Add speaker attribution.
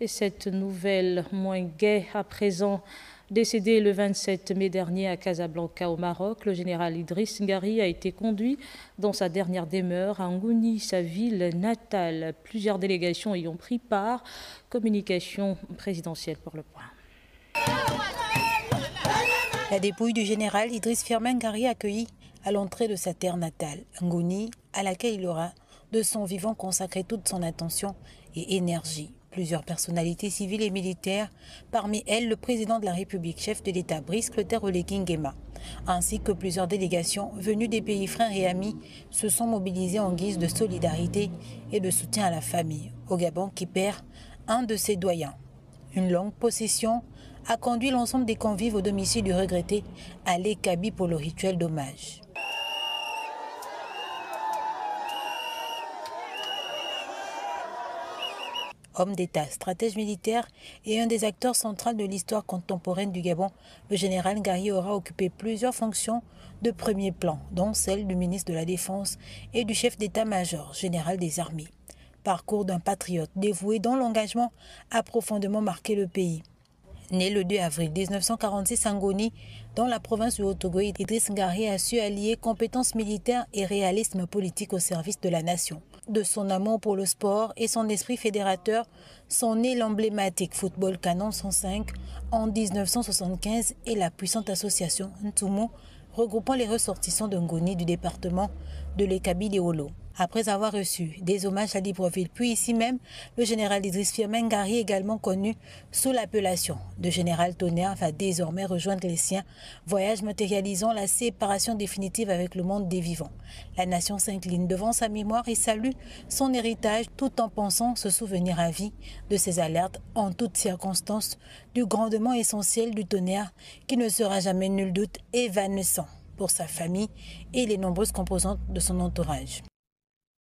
Speaker 1: Et cette nouvelle moins gaie à présent, décédé le 27 mai dernier à Casablanca au Maroc, le général Idriss Ngari a été conduit dans sa dernière demeure à Ngouni, sa ville natale. Plusieurs délégations y ont pris part. Communication présidentielle pour le point.
Speaker 2: La dépouille du général Idriss Firmin Ngari accueillie à l'entrée de sa terre natale, Ngouni, à laquelle il aura de son vivant consacré toute son attention et énergie. Plusieurs personnalités civiles et militaires, parmi elles le président de la République, chef de l'État Brice Clotaire Oligui Nguema, ainsi que plusieurs délégations venues des pays frères et amis, se sont mobilisées en guise de solidarité et de soutien à la famille, au Gabon qui perd un de ses doyens. Une longue procession a conduit l'ensemble des convives au domicile du regretté Ali Kabi pour le rituel d'hommage. Homme d'État, stratège militaire et un des acteurs centraux de l'histoire contemporaine du Gabon, le général Ngari aura occupé plusieurs fonctions de premier plan, dont celle du ministre de la Défense et du chef d'état-major général des armées. Parcours d'un patriote dévoué dont l'engagement a profondément marqué le pays. Né le 2 avril 1946 à Ngouni, dans la province du Haut-Togo, Idriss Ngari a su allier compétences militaires et réalisme politique au service de la nation. De son amour pour le sport et son esprit fédérateur sont nés l'emblématique Football Canon 105 en 1975 et la puissante association Ntumu, regroupant les ressortissants de Ngouni du département de l'Ekabi-Léolo. Après avoir reçu des hommages à Libreville, puis ici même, le général Idriss Firmin Ngari, également connu sous l'appellation de général Tonnerre, va désormais rejoindre les siens, voyage matérialisant la séparation définitive avec le monde des vivants. La nation s'incline devant sa mémoire et salue son héritage tout en pensant se souvenir à vie de ses alertes en toutes circonstances du grandement essentiel du Tonnerre qui ne sera jamais nul doute évanescent pour sa famille et les nombreuses composantes de son entourage.